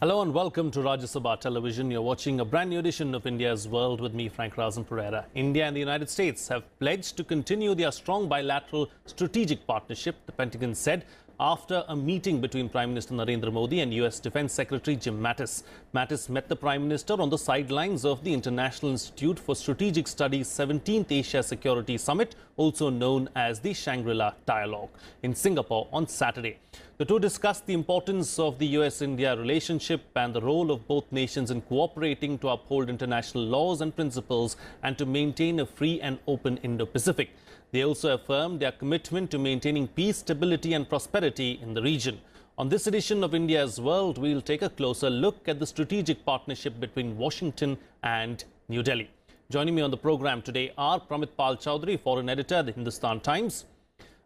Hello and welcome to Rajya Sabha television. You're watching a brand new edition of India's World with me, Frank Razan Pereira. India and the United States have pledged to continue their strong bilateral strategic partnership, the Pentagon said, after a meeting between Prime Minister Narendra Modi and US Defense Secretary Jim Mattis. Mattis met the Prime Minister on the sidelines of the International Institute for Strategic Studies 17th Asia Security Summit, also known as the Shangri-La Dialogue, in Singapore on Saturday. The two discussed the importance of the US-India relationship and the role of both nations in cooperating to uphold international laws and principles and to maintain a free and open Indo-Pacific. They also affirmed their commitment to maintaining peace, stability and prosperity in the region. On this edition of India's World, we'll take a closer look at the strategic partnership between Washington and New Delhi. Joining me on the program today are Pramit Pal Chowdhury, foreign editor at the Hindustan Times,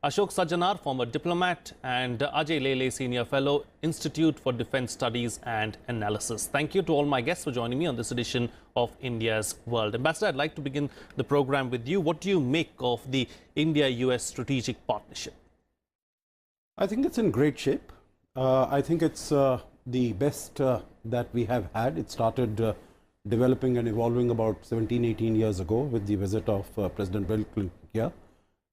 Ashok Sajjanar, former diplomat, and Ajay Lele, Senior Fellow, Institute for Defence Studies and Analysis. Thank you to all my guests for joining me on this edition of India's World. Ambassador, I'd like to begin the program with you. What do you make of the India-US strategic partnership? I think it's in great shape. I think it's the best that we have had. It started developing and evolving about 17, 18 years ago with the visit of President Bill Clinton here.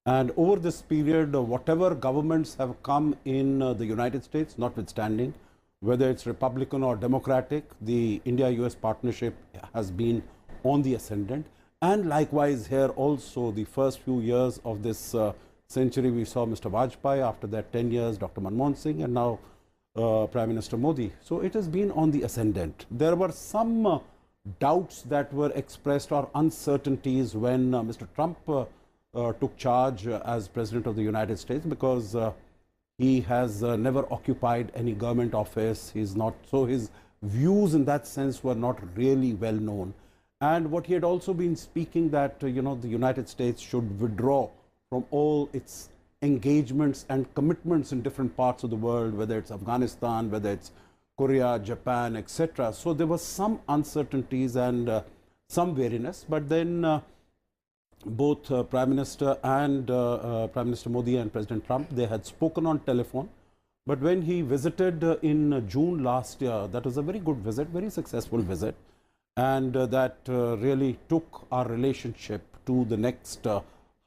And over this period, whatever governments have come in the United States, notwithstanding, whether it's Republican or Democratic, the India-US partnership has been on the ascendant. And likewise here also, the first few years of this century, we saw Mr. Vajpayee, after that 10 years, Dr. Manmohan Singh, and now Prime Minister Modi. So it has been on the ascendant. There were some doubts that were expressed or uncertainties when Mr. Trump took charge as President of the United States, because he has never occupied any government office. He's not, so his views in that sense were not really well known. And what he had also been speaking that, the United States should withdraw from all its engagements and commitments in different parts of the world, whether it's Afghanistan, whether it's Korea, Japan, etc. So there were some uncertainties and some wariness, but then both Prime Minister and Prime Minister Modi and President Trump, they had spoken on telephone. But when he visited in June last year, that was a very good visit, very successful visit. And that really took our relationship to the next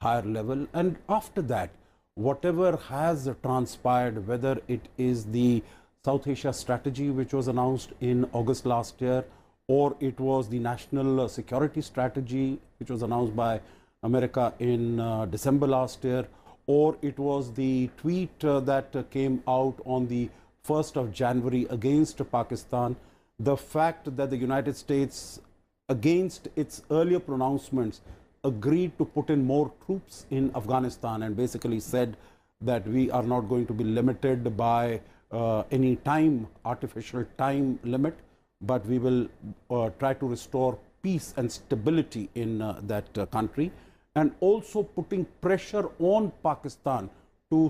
higher level. And after that, whatever has transpired, whether it is the South Asia strategy, which was announced in August last year, or it was the national security strategy, which was announced by America in December last year, or it was the tweet that came out on the 1st of January against Pakistan, the fact that the United States, against its earlier pronouncements, agreed to put in more troops in Afghanistan and basically said that we are not going to be limited by any time, artificial time limit, but we will try to restore peace and stability in that country, and also putting pressure on Pakistan to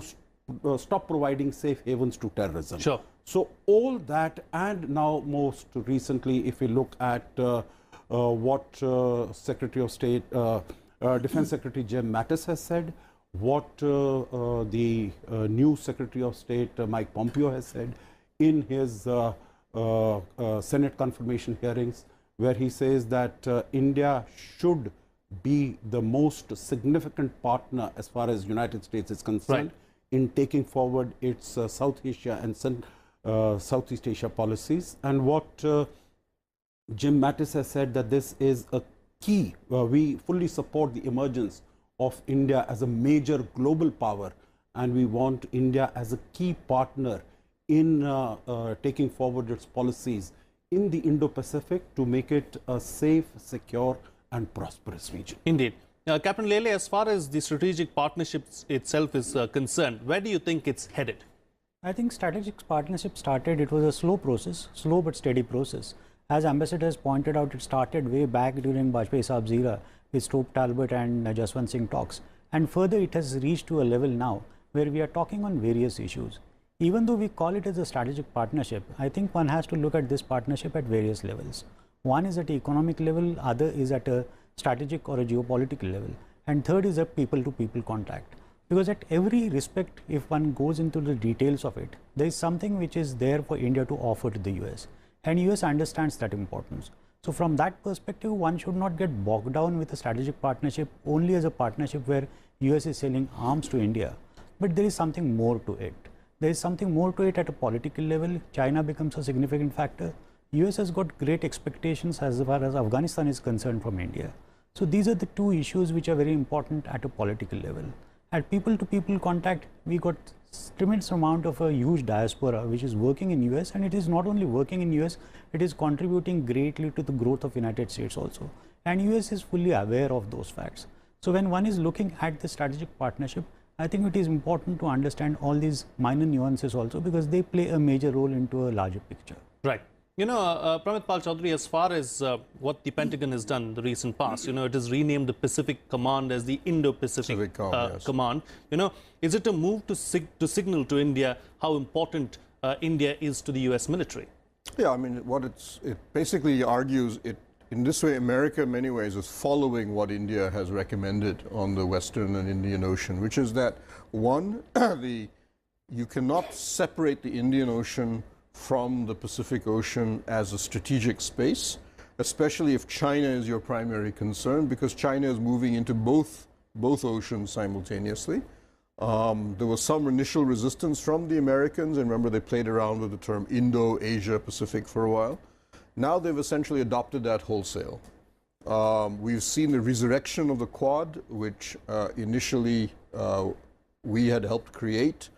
stop providing safe havens to terrorism. Sure. So all that, and now most recently, if we look at what Secretary of State, Defense Secretary Jim Mattis has said, what the new Secretary of State Mike Pompeo has said in his Senate confirmation hearings, where he says that India should be the most significant partner as far as United States is concerned, right, in taking forward its South Asia and Southeast Asia policies. And what Jim Mattis has said, that this is a key. We fully support the emergence of India as a major global power, and we want India as a key partner in taking forward its policies in the Indo-Pacific to make it a safe, secure and prosperous region. Indeed. Captain Lele, as far as the strategic partnership itself is concerned, where do you think it's headed? I think strategic partnership started, it was a slow process, slow but steady process. As Ambassador has pointed out, it started way back during Vajpayee Saab's era with Stope Talbot and Jaswant Singh talks. And further, it has reached to a level now where we are talking on various issues. Even though we call it as a strategic partnership, I think one has to look at this partnership at various levels. One is at the economic level, other is at a strategic or a geopolitical level, and third is a people-to-people contact. Because at every respect, if one goes into the details of it, there is something which is there for India to offer to the US. and US understands that importance. So from that perspective, one should not get bogged down with a strategic partnership only as a partnership where US is selling arms to India, but there is something more to it. There is something more to it at a political level. China becomes a significant factor. US has got great expectations as far as Afghanistan is concerned from India. So these are the two issues which are very important at a political level. At people-to-people contact, we got tremendous amount of a huge diaspora which is working in US, and it is not only working in US, it is contributing greatly to the growth of United States also. And US is fully aware of those facts. So when one is looking at the strategic partnership, I think it is important to understand all these minor nuances also, because they play a major role into a larger picture. Right. You know, Pramit Pal Chaudhary, as far as what the Pentagon has done in the recent past, you know, it has renamed the Pacific Command as the Indo-Pacific yes. Command. You know, is it a move to signal to India how important India is to the US military? Yeah, I mean, it basically argues in this way, America in many ways is following what India has recommended on the Western and Indian Ocean, which is that one, you cannot separate the Indian Ocean from the Pacific Ocean as a strategic space, especially if China is your primary concern, because China is moving into both oceans simultaneously. There was some initial resistance from the Americans, and remember they played around with the term Indo-Asia-Pacific for a while. Now they've essentially adopted that wholesale. We've seen the resurrection of the Quad, which initially we had helped create,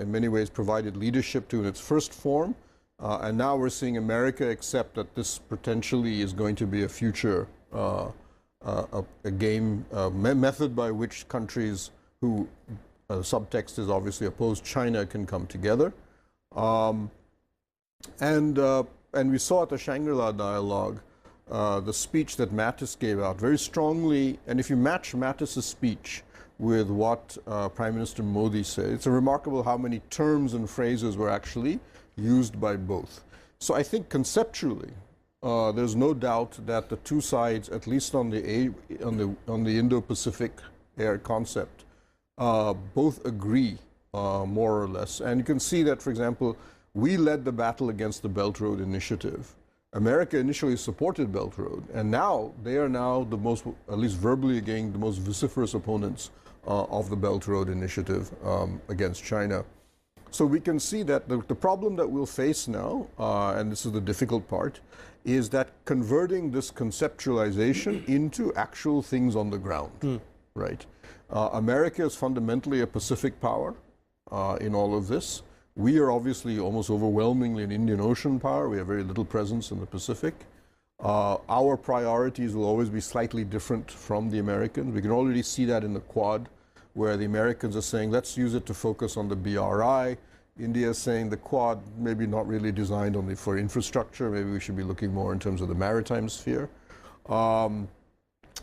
in many ways provided leadership to in its first form. And now we're seeing America accept that this potentially is going to be a future method by which countries who, subtext is obviously opposed China, can come together. And we saw at the Shangri-La dialogue the speech that Mattis gave out very strongly. And if you match Mattis's speech with what Prime Minister Modi said, it's remarkable how many terms and phrases were actually used by both. So I think conceptually, there's no doubt that the two sides, at least on the Indo-Pacific air concept, both agree more or less. And you can see that, for example, we led the battle against the Belt Road Initiative. America initially supported Belt Road, and now they are now the most, at least verbally again, the most vociferous opponents of the Belt Road Initiative against China. So we can see that the problem that we'll face now, and this is the difficult part, is that converting this conceptualization into actual things on the ground, right? America is fundamentally a Pacific power in all of this. We are obviously almost overwhelmingly an Indian Ocean power. We have very little presence in the Pacific. Our priorities will always be slightly different from the Americans. We can already see that in the Quad, where the Americans are saying, let's use it to focus on the BRI. India is saying the Quad maybe not really designed only for infrastructure. Maybe we should be looking more in terms of the maritime sphere.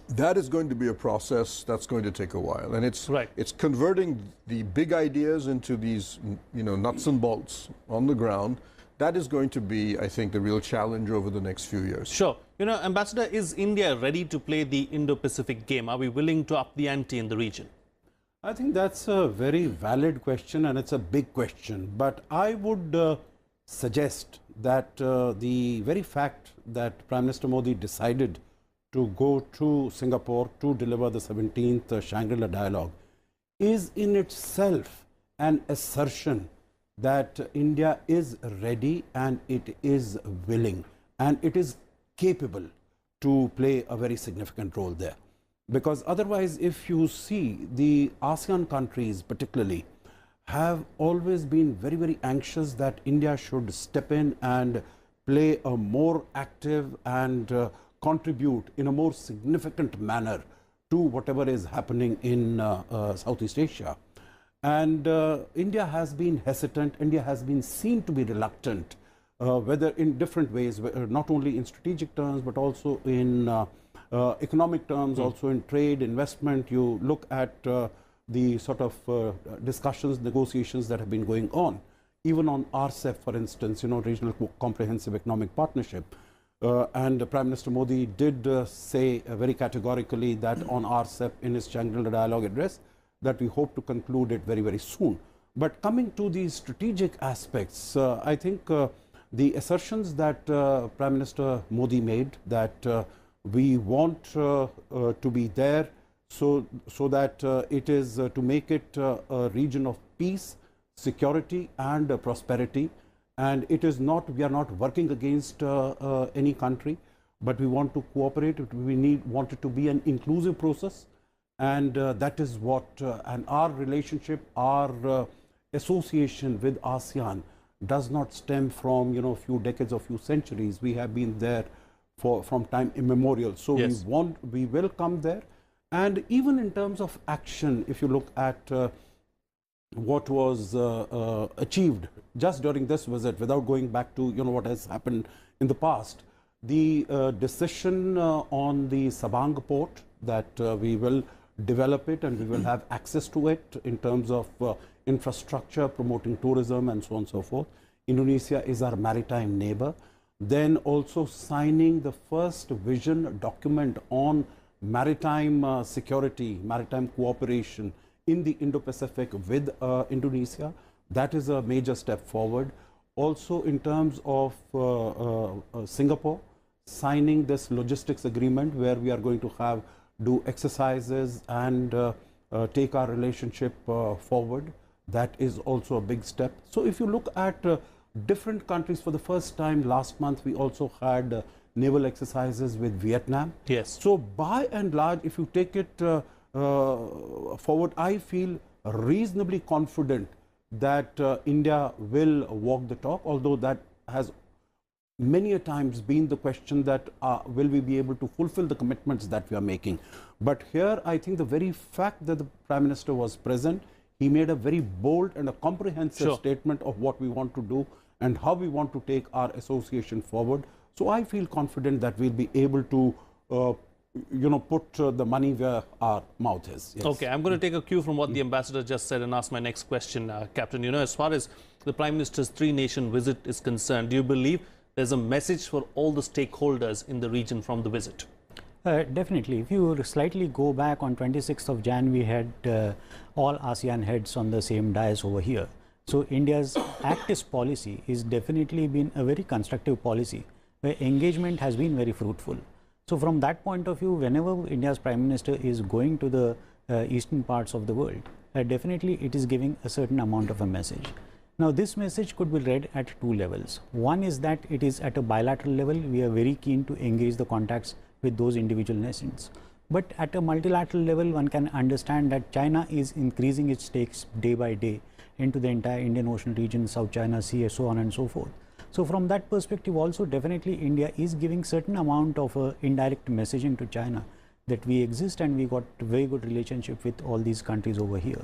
That is going to be a process that's going to take a while, and it's converting the big ideas into these, you know, nuts and bolts on the ground. That is going to be, I think, the real challenge over the next few years. Sure. You know, Ambassador, is India ready to play the Indo-Pacific game? Are we willing to up the ante in the region? I think that's a very valid question, and it's a big question. But I would suggest that the very fact that Prime Minister Modi decided to go to Singapore to deliver the 17th Shangri-La dialogue is in itself an assertion that India is ready and it is willing and it is capable to play a very significant role there. Because otherwise, if you see, the ASEAN countries particularly have always been very, very anxious that India should step in and play a more active and contribute in a more significant manner to whatever is happening in Southeast Asia. And India has been hesitant, India has been seen to be reluctant, whether in different ways, not only in strategic terms, but also in economic terms, also in trade, investment. You look at the sort of discussions, negotiations that have been going on, even on RCEP, for instance, you know, Regional Comprehensive Economic Partnership. And Prime Minister Modi did say very categorically that on RCEP in his Shangri-La dialogue address that we hope to conclude it very, very soon. But coming to the strategic aspects, I think the assertions that Prime Minister Modi made that we want to be there so that it is to make it a region of peace, security and prosperity, and it is not, we are not working against any country, but we want to cooperate. We want it to be an inclusive process, and that is what and our relationship, our association with ASEAN does not stem from a few decades or few centuries. We have been there from time immemorial. So yes, we will come there, and even in terms of action, if you look at what was achieved just during this visit, without going back to what has happened in the past, the decision on the Sabang port that we will develop it and we will have access to it in terms of infrastructure, promoting tourism and so on and so forth. Indonesia is our maritime neighbor. Then also signing the first vision document on maritime security, maritime cooperation in the Indo-Pacific with Indonesia. That is a major step forward. Also in terms of Singapore, signing this logistics agreement where we are going to do exercises and take our relationship forward. That is also a big step. So if you look at different countries, for the first time last month we also had naval exercises with Vietnam. yes. So by and large, if you take it forward, I feel reasonably confident that India will walk the talk, although that has many a times been the question that will we be able to fulfill the commitments that we are making. But here I think the very fact that the Prime Minister was present, he made a very bold and a comprehensive statement of what we want to do and how we want to take our association forward. So I feel confident that we'll be able to put the money where our mouth is. Yes. Okay, I'm going to take a cue from what the ambassador just said and ask my next question, Captain. As far as the Prime Minister's three-nation visit is concerned, do you believe there's a message for all the stakeholders in the region from the visit? Definitely. If you slightly go back on 26th of Jan, we had all ASEAN heads on the same dais over here. So India's Act East policy is definitely been a very constructive policy where engagement has been very fruitful. So from that point of view, whenever India's Prime Minister is going to the eastern parts of the world, definitely it is giving a certain amount of a message. Now this message could be read at two levels. One is that it is at a bilateral level. We are very keen to engage the contacts with those individual nations. But at a multilateral level, one can understand that China is increasing its stakes day by day into the entire Indian Ocean region, South China Sea, so on and so forth. So from that perspective also, definitely India is giving certain amount of indirect messaging to China that we exist and we got very good relationship with all these countries over here.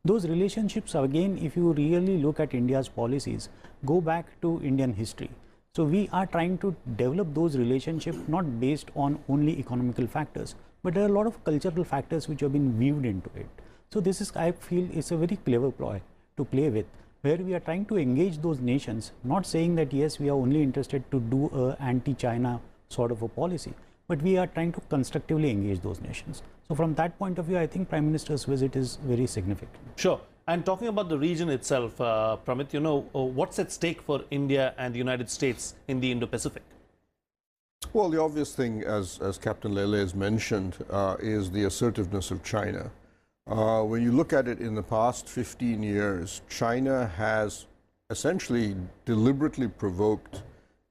Those relationships, again, if you really look at India's policies, go back to Indian history. So we are trying to develop those relationships not based on only economical factors, but there are a lot of cultural factors which have been weaved into it. So this is, I feel, is a very clever ploy to play with, where we are trying to engage those nations, not saying that yes, we are only interested to do a anti-China sort of a policy, but we are trying to constructively engage those nations. So from that point of view, I think Prime Minister's visit is very significant. Sure. And talking about the region itself, Pramit, what's at stake for India and the United States in the Indo-Pacific? Well, the obvious thing, as Captain Lele has mentioned, is the assertiveness of China. When you look at it in the past 15 years, China has essentially deliberately provoked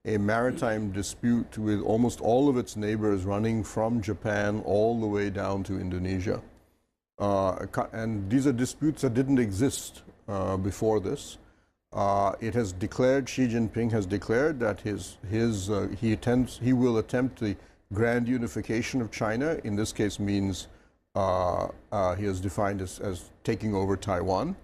a maritime dispute with almost all of its neighbors running from Japan all the way down to Indonesia. And these are disputes that didn't exist before this. It has declared, Xi Jinping has declared that he will attempt the grand unification of China. In this case means he has defined as taking over Taiwan.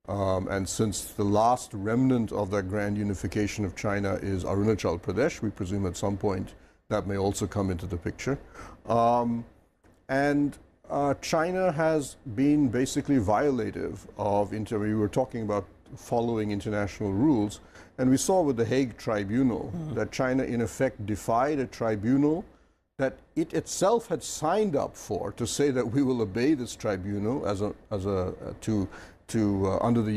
And since the last remnant of that grand unification of China is Arunachal Pradesh, we presume at some point that may also come into the picture. China has been basically violative of, we were talking about following international rules, and we saw with the Hague Tribunal that China in effect defied a tribunal that it itself had signed up for, to say that we will obey this tribunal under the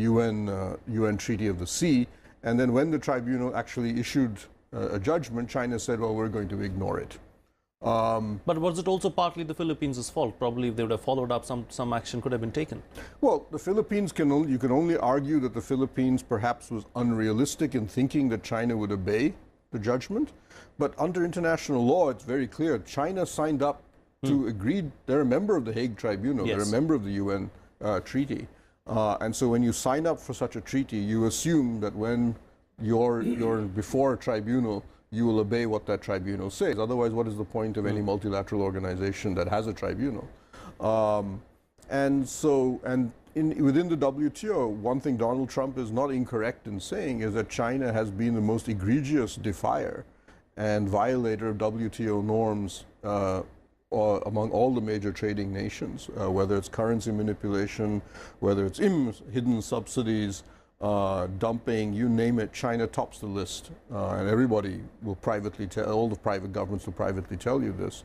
UN Treaty of the Sea, And then when the tribunal actually issued a judgment, China said, well, we're going to ignore it. But was it also partly the Philippines' fault? Probably if they would have followed up, some action could have been taken. Well, the Philippines you can only argue that the Philippines perhaps was unrealistic in thinking that China would obey the judgment. But under international law, it's very clear. China signed up to agree. They're a member of the Hague Tribunal. Yes. They're a member of the UN treaty. And so when you sign up for such a treaty, you assume that when you're before a tribunal, you will obey what that tribunal says. Otherwise, what is the point of any multilateral organization that has a tribunal? Within the WTO, one thing Donald Trump is not incorrect in saying is that China has been the most egregious defier and violator of WTO norms among all the major trading nations, whether it's currency manipulation, whether it's hidden subsidies, dumping, you name it, China tops the list. And everybody will privately tell, all the private governments will privately tell you this.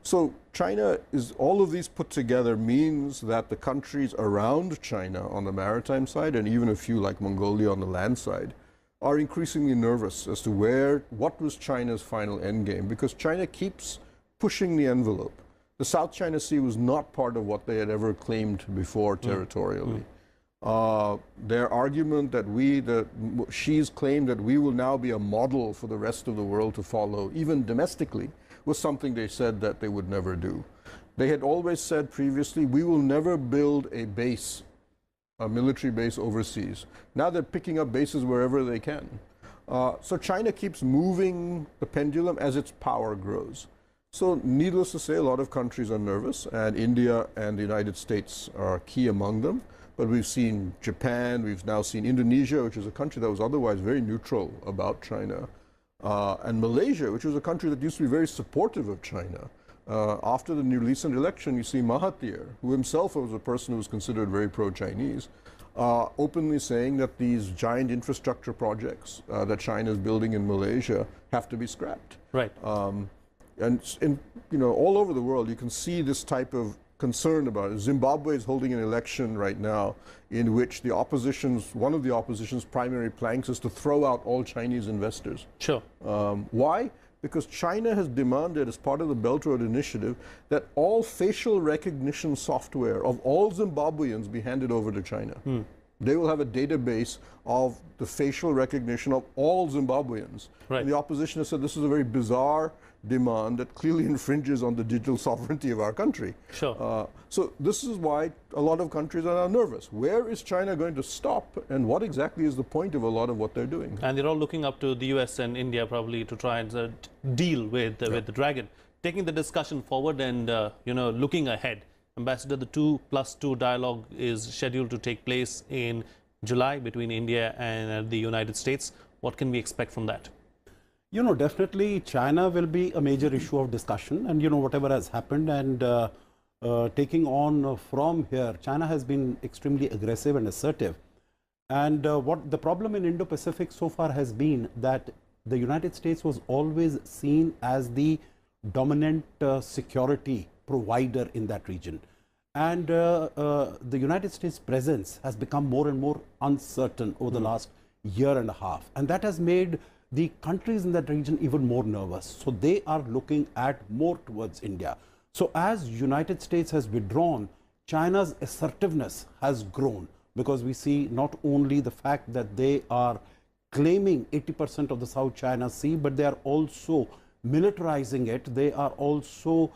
So China is, all of these put together means that the countries around China on the maritime side, and even a few like Mongolia on the land side, are increasingly nervous as to what was China's final endgame, because China keeps pushing the envelope. The South China Sea was not part of what they had ever claimed before territorially. Their argument that Xi's claim that we will now be a model for the rest of the world to follow, even domestically, was something they said that they would never do. They had always said previously, we will never build a base, a military base overseas. Now they're picking up bases wherever they can. So China keeps moving the pendulum as its power grows. So needless to say, a lot of countries are nervous, and India and the United States are key among them. But we've seen Japan, we've now seen Indonesia, which is a country that was otherwise very neutral about China, and Malaysia, which was a country that used to be very supportive of China. After the recent election, you see Mahathir, who himself was a person who was considered very pro-Chinese, openly saying that these giant infrastructure projects that China is building in Malaysia have to be scrapped. Right. And all over the world, you can see this type of concern about it. Zimbabwe is holding an election right now in which one of the opposition's primary planks is to throw out all Chinese investors. Sure. Why? Because China has demanded, as part of the Belt Road Initiative, that all facial recognition software of all Zimbabweans be handed over to China. They will have a database of the facial recognition of all Zimbabweans. Right. And the opposition has said this is a very bizarre demand that clearly infringes on the digital sovereignty of our country. Sure. So this is why a lot of countries are now nervous. Where is China going to stop, and what exactly is the point of a lot of what they're doing? And they're all looking up to the US and India probably to try and deal with the dragon. Taking the discussion forward and looking ahead, Ambassador, the 2+2 dialogue is scheduled to take place in July between India and the United States. What can we expect from that? Definitely China will be a major issue of discussion, and whatever has happened, and taking on from here, China has been extremely aggressive and assertive. And what the problem in Indo-Pacific so far has been that the United States was always seen as the dominant security provider in that region. And the United States presence has become more and more uncertain over the last year and a half. And that has made the countries in that region even more nervous. So they are looking at more towards India. So as United States has withdrawn, China's assertiveness has grown, because we see not only the fact that they are claiming 80% of the South China Sea, but they are also militarizing it. They are also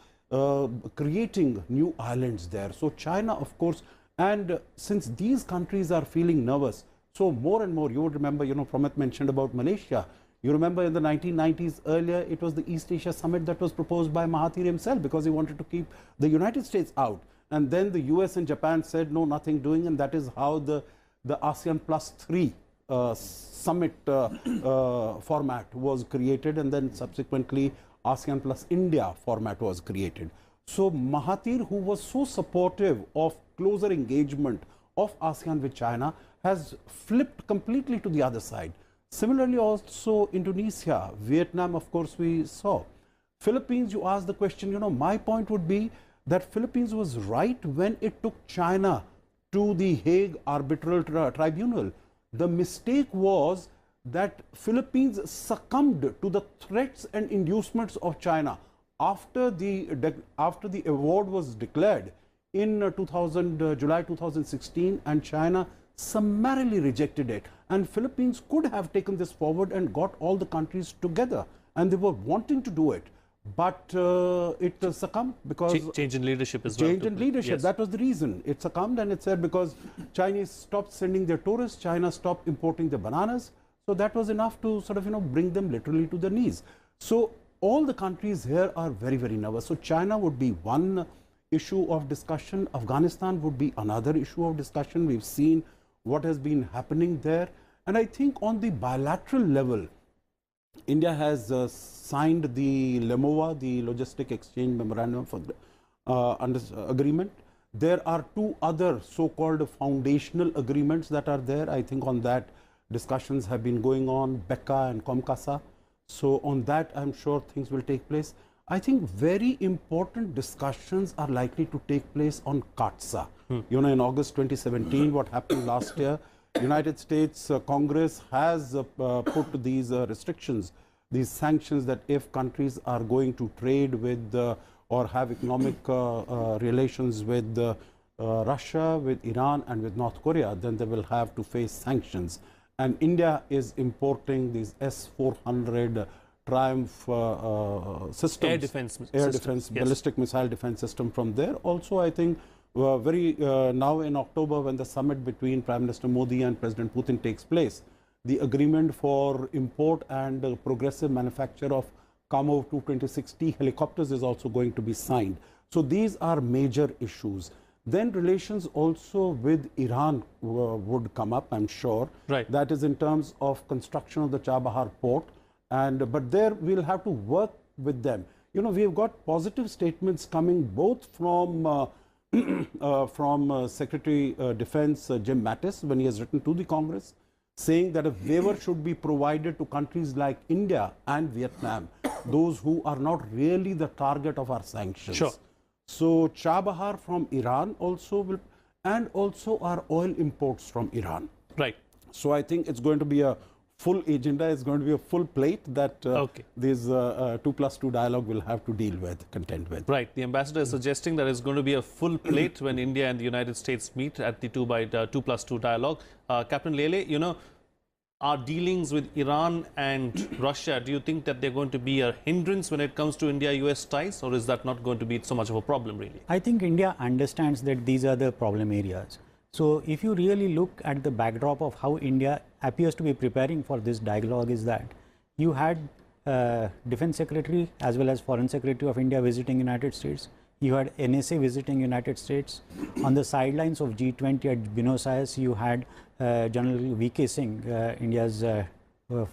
creating new islands there. So China, of course, and since these countries are feeling nervous, so more and more, you would remember, Pramit mentioned about Malaysia. You remember in the 1990s, earlier, it was the East Asia Summit that was proposed by Mahathir himself, because he wanted to keep the United States out. And then the US and Japan said, no, nothing doing. And that is how the ASEAN +3 summit format was created. And then subsequently, ASEAN plus India format was created. So Mahathir, who was so supportive of closer engagement of ASEAN with China, has flipped completely to the other side. Similarly, also Indonesia, Vietnam, of course, we saw. Philippines, you asked the question, my point would be that Philippines was right when it took China to the Hague Arbitral Tribunal. The mistake was that Philippines succumbed to the threats and inducements of China after the award was declared in July 2016, and China summarily rejected it. And Philippines could have taken this forward and got all the countries together, and they were wanting to do it. But it succumbed because change in leadership as well. Change in leadership. Yes. That was the reason. It succumbed, and it said because Chinese stopped sending their tourists, China stopped importing the bananas. So that was enough to sort of bring them literally to their knees. So all the countries here are very, very nervous. So China would be one issue of discussion. Afghanistan would be another issue of discussion. We've seen what has been happening there. And I think on the bilateral level, India has signed the LEMOA, the Logistic Exchange Memorandum for Agreement. There are two other so-called foundational agreements that are there. I think on that discussions have been going on, BECA and COMCASA. So on that, I'm sure things will take place. I think very important discussions are likely to take place on CATSA. You know, in August 2017, what happened last year, United States Congress has put these restrictions, these sanctions, that if countries are going to trade with or have economic relations with Russia, with Iran and with North Korea, then they will have to face sanctions. And India is importing these S-400 Triumph systems, air defense, yes, ballistic missile defense system from there. Also, I think now in October, when the summit between Prime Minister Modi and President Putin takes place, the agreement for import and progressive manufacture of Kamov 226T helicopters is also going to be signed. So these are major issues. Then relations also with Iran would come up, I'm sure. Right. That is in terms of construction of the Chabahar port. But there we'll have to work with them. You know, we've got positive statements coming both from Secretary Defense Jim Mattis, when he has written to the Congress, saying that a waiver should be provided to countries like India and Vietnam, those who are not really the target of our sanctions. Sure. So Chabahar from Iran also will, and also our oil imports from Iran. Right. So I think it's going to be a full agenda, it's going to be a full plate that this 2+2 dialogue will have to deal with, contend with. Right. The ambassador is suggesting that it's going to be a full plate when India and the United States meet at the 2+2 dialogue. Captain Lele, you know, our dealings with Iran and Russia, do you think that they're going to be a hindrance when it comes to India-US ties, or is that not going to be so much of a problem, really? I think India understands that these are the problem areas. So if you really look at the backdrop of how India appears to be preparing for this dialogue, is that you had Defense Secretary as well as Foreign Secretary of India visiting United States. You had NSA visiting United States. On the sidelines of G20 at Buenos Aires, you had General V.K. Singh, India's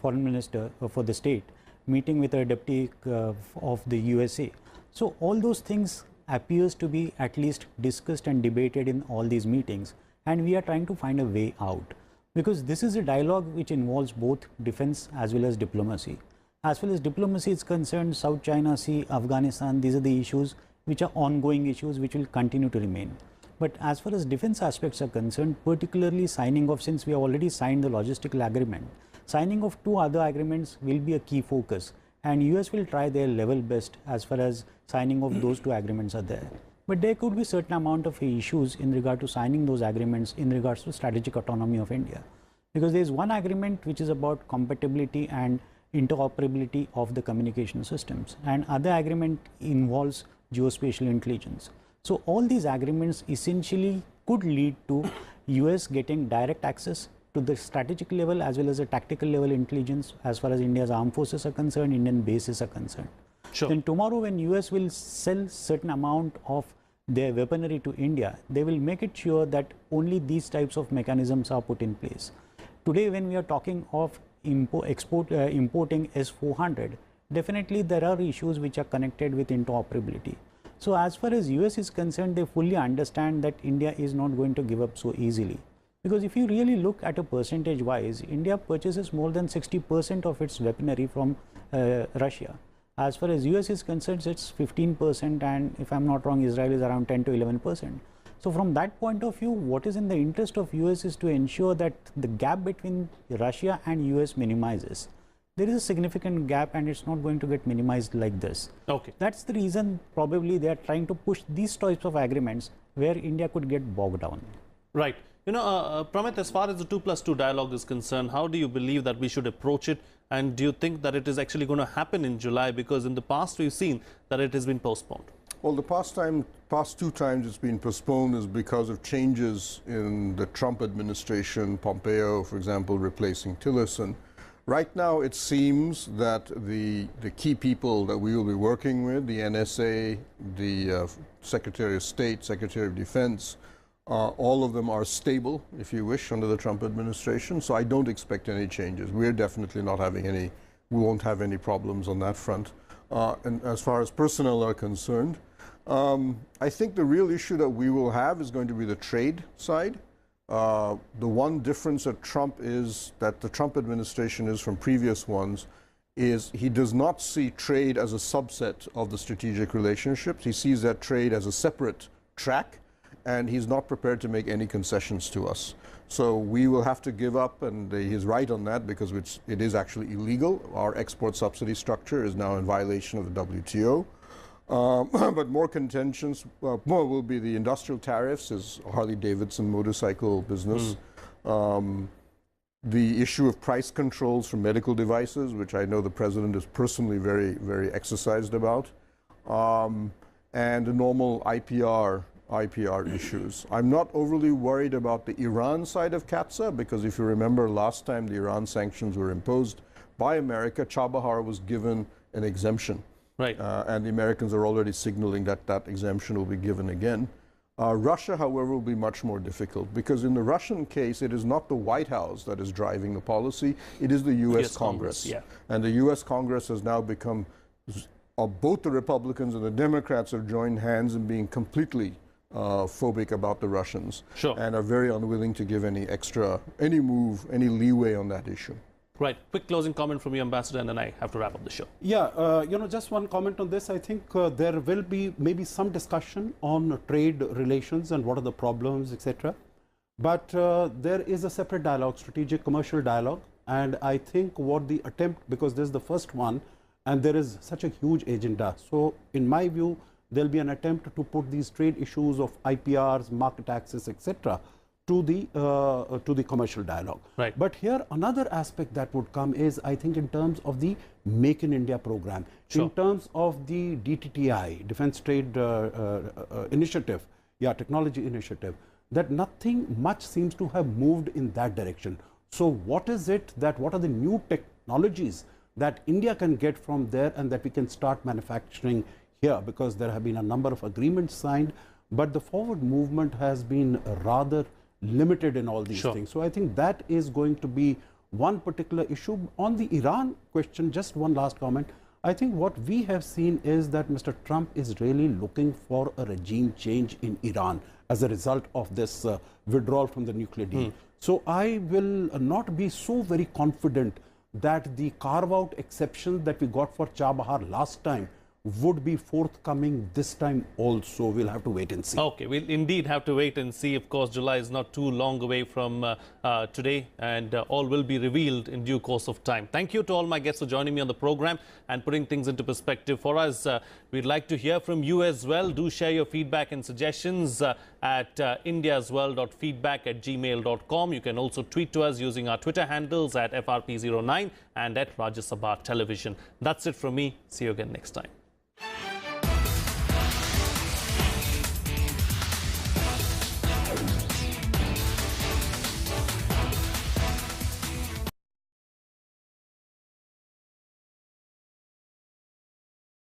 Foreign Minister for the state, meeting with a deputy of the USA. So all those things appears to be at least discussed and debated in all these meetings, and we are trying to find a way out, because this is a dialogue which involves both defense as well as diplomacy. As far as diplomacy is concerned, South China Sea, Afghanistan, these are the issues which are ongoing issues which will continue to remain. But as far as defense aspects are concerned, particularly signing of, since we have already signed the logistical agreement, signing of two other agreements will be a key focus, and US will try their level best as far as signing of those two agreements are there. But there could be certain amount of issues in regard to signing those agreements in regards to strategic autonomy of India. Because there is one agreement which is about compatibility and interoperability of the communication systems, and other agreement involves geospatial intelligence. So all these agreements essentially could lead to US getting direct access to the strategic level as well as the tactical level intelligence as far as India's armed forces are concerned, Indian bases are concerned. Sure. Then tomorrow when US will sell certain amount of their weaponry to India, they will make it sure that only these types of mechanisms are put in place. Today when we are talking of importing S-400, definitely there are issues which are connected with interoperability. So as far as US is concerned, they fully understand that India is not going to give up so easily. Because if you really look at a percentage wise, India purchases more than 60% of its weaponry from Russia. As far as US is concerned, it's 15%, and if I'm not wrong, Israel is around 10 to 11%. So from that point of view, what is in the interest of US is to ensure that the gap between Russia and US minimizes. There is a significant gap and it's not going to get minimized like this. Okay. That's the reason probably they are trying to push these types of agreements where India could get bogged down. Right. Pramit, as far as the 2+2 dialogue is concerned, how do you believe that we should approach it? And do you think that it is actually going to happen in July? Because in the past we've seen that it has been postponed. Well, the past two times it's been postponed is because of changes in the Trump administration, Pompeo, for example, replacing Tillerson. Right now, it seems that the key people that we will be working with, the NSA, the Secretary of State, Secretary of Defense, all of them are stable, if you wish, under the Trump administration. So I don't expect any changes. We're definitely not having any, we won't have any problems on that front. And as far as personnel are concerned, I think the real issue that we will have is going to be the trade side. The one difference that the Trump administration is from previous ones is he does not see trade as a subset of the strategic relationships. He sees that trade as a separate track, and he's not prepared to make any concessions to us. So we will have to give up, and he's right on that because it is actually illegal. Our export subsidy structure is now in violation of the WTO. But more contentions, more will be the industrial tariffs, is Harley-Davidson motorcycle business. The issue of price controls for medical devices, which I know the president is personally very, very exercised about, and the normal IPR issues. I'm not overly worried about the Iran side of CAATSA because if you remember last time the Iran sanctions were imposed by America, Chabahar was given an exemption. Right. And the Americans are already signaling that that exemption will be given again. Russia, however, will be much more difficult because in the Russian case, it is not the White House that is driving the policy, it is the U.S. Congress. Yeah. And the U.S. Congress has now become, both the Republicans and the Democrats have joined hands in being completely phobic about the Russians. Sure. And are very unwilling to give any any leeway on that issue. Right. Quick closing comment from you, Ambassador, and then I have to wrap up the show. Yeah, just one comment on this. I think there will be maybe some discussion on trade relations and what are the problems, etc. But there is a separate dialogue, strategic commercial dialogue. And I think what the attempt, because this is the first one, and there is such a huge agenda. So in my view, there'll be an attempt to put these trade issues of IPRs, market access, etc. to the commercial dialogue. Right. But here another aspect that would come is, I think, in terms of the Make in India program, Sure. in terms of the DTTI, Defense Trade Initiative, technology initiative, that nothing much seems to have moved in that direction. So what is it that, what are the new technologies that India can get from there and that we can start manufacturing here? Because there have been a number of agreements signed, but the forward movement has been rather limited in all these Sure. things. So I think that is going to be one particular issue. On the Iran question, just one last comment. I think what we have seen is that Mr. Trump is really looking for a regime change in Iran as a result of this withdrawal from the nuclear deal. So I will not be so very confident that the carve-out exceptions that we got for Chabahar last time would be forthcoming this time also. We'll have to wait and see. Okay, we'll indeed have to wait and see. Of course, July is not too long away from today, and all will be revealed in due course of time. Thank you to all my guests for joining me on the program and putting things into perspective for us. We'd like to hear from you as well. Do share your feedback and suggestions at indiasworld.feedback@gmail.com. You can also tweet to us using our Twitter handles at FRP09 and at Rajya Sabha Television. That's it from me. See you again next time.